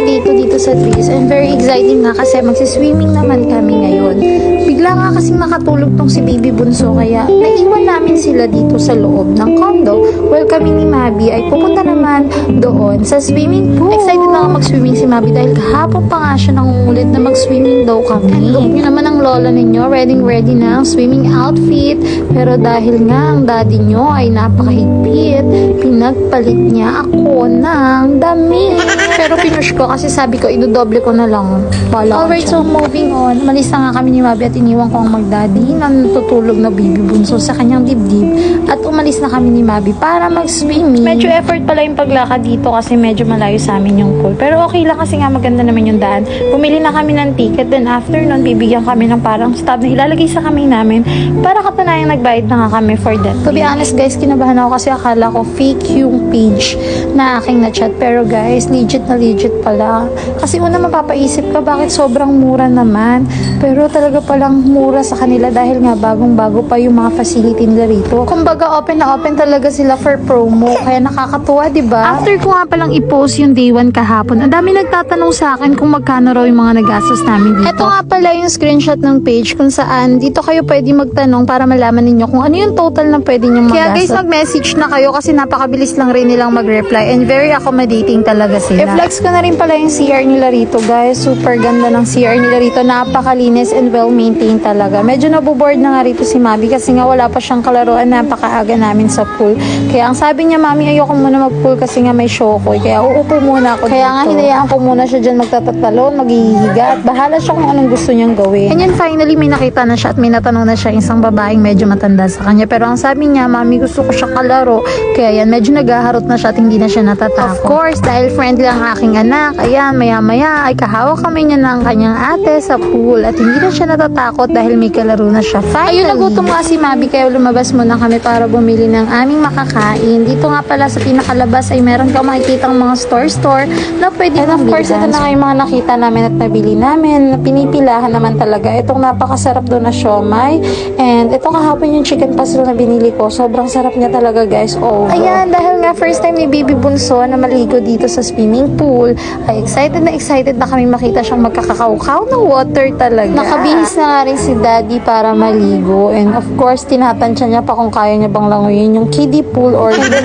dito sa trees. And very exciting nga kasi magsiswimming naman kami ngayon. Bigla nga kasing nakatulog tong si Baby Bunso kaya naiwan namin sila dito sa loob ng condo. Well, kami ni Mabi ay pupunta naman doon sa swimming pool. Excited na nga mag-swimming si Mabi dahil kahapon pa nga siya nangungulit na mag-swimming daw kami. And look nyo naman ang lola ninyo, ready na ang swimming outfit. Pero dahil nga ang daddy nyo ay napakahigpit, pinagpalit niya ako ng damit. Pero pinush ko kasi sabi ko idodoble ko na lang. Alright, so moving on. Malis na nga kami ni Mabi at iniwan ko ang magdaddy na natutulog na Baby Bunso sa kanyang dibdib. At umalis na kami ni Mabi para mag-swimming. Medyo effort pala yung paglakad dito kasi medyo malayo sa amin yung pool. Pero okay lang kasi nga maganda naman yung daan. Bumili na kami ng ticket. Then after nun, bibigyan kami ng parang stub na ilalagay sa kamay namin para katunayang nagbayad na nga kami for that. To be honest guys, kinabahan ako kasi akala ko fake yung page na aking na-chat. Pero guys, legit na legit pala. Kasi una mapapaisip ka bakit sobrang mura naman. Pero talaga palang mura sa kanila dahil nga bagong-bago pa yung mga facility nila rito. Kumbaga open na open talaga sila for promo. Kaya nakakatuwa, diba? After ko nga palang i-post yung day 1 kahapon, ang dami nagtatanong sa akin kung magkano raw yung mga nagastos namin dito. Ito nga pala yung screenshot ng page kung saan dito kayo pwede magtanong para malaman ninyo kung ano yung total na pwede nyong magastos. Kaya guys, mag-message na kayo kasi napakabilis lang rin nilang mag-reply and very accommodating talaga sila. I-flex ko na rin pala yung CR nila rito guys. Super ganda ng CR nila rito. Napakalinis and well-maintained talaga. Medyo naboboard na nga rito si Mabi kasi nga wala pa siyang kalaruan. Napakaaga namin sa pool. Kaya ang sabi niya, Mami, ayoko muna mag-pool kasi nga may show ko. Kaya uupo muna ako kaya dito. Nga hinayaan ko muna siya dyan magtatatalon, maghihiga at bahala siya kung anong gusto niyang gawin. And yun, finally may nakita na siya at may natanong na siya isang babaeng medyo matanda sa kanya. Pero ang sabi niya, Mami, gusto ko siya kalaro. Kaya yan, medyo naghaharot na siya at hindi na siya natatakot. Of course, dahil friendly ang aking anak, ayan, maya-maya ay kahawak kami niya ng kanyang ate sa pool at hindi na siya natatakot dahil may kalaro na siya. Finally, ayun, nagutom nga si Mabi kaya lumabas muna kami para bumili ng aming makakain. Dito nga pala sa pinakalabas ay meron kang makikitang mga store na pwede mong bilhan. And of course, ito na nga yung mga nakita namin at nabili namin. Pinipilahan naman talaga. Itong napakasarap doon na siomai. And ito kahapon yung chicken pastel na binili ko. Sobrang sarap niya talaga guys. Oh, ayan, dahil nga first time ni Baby Bunso na maligo dito sa swimming pool, ay excited na kami makita siyang magkakakaw-kaw na water talaga. Nakabihis na nga rin si Daddy para maligo. And of course, tinatansya niya pa kung kaya niya bang languyin yung kiddie pool or hindi.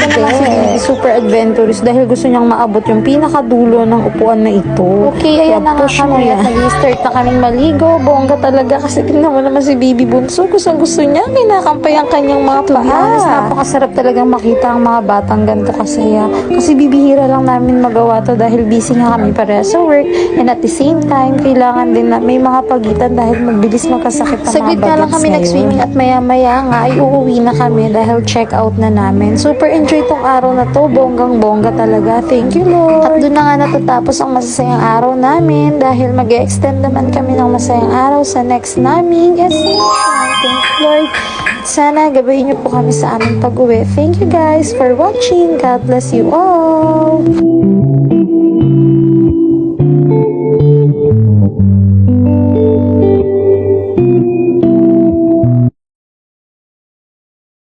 Super adventurous dahil gusto niyang maabot yung pinakadulo ng upuan na ito. Okay, ayan na nga kami at nag-start na kaming maligo. Bongga talaga kasi tingnan mo naman si Baby Bunso. Gusto niya. Kinakampay ang kanyang mga paa. Napakasarap talagang makita ang mga batang ganito kasaya. Kasi bibihira lang namin magawa to dahil busy nga kami pareha sa work. And at the same time, kailangan din na may mga pagitan dahil magbilis magkasakit ang Saglit mga nga lang bagets kami nag-swimming at maya-maya nga ay uuwi na kami dahil check out na namin. Super enjoy tong araw na to. Bonggang-bongga talaga. Thank you, Lord. At doon na nga natatapos ang masasayang araw namin dahil mag-extend naman kami ng masayang araw sa next naming destination. Thank you, Lord. Sana gabayin niyo po kami sa aming pag-uwi. Thank you guys for watching. God bless you all.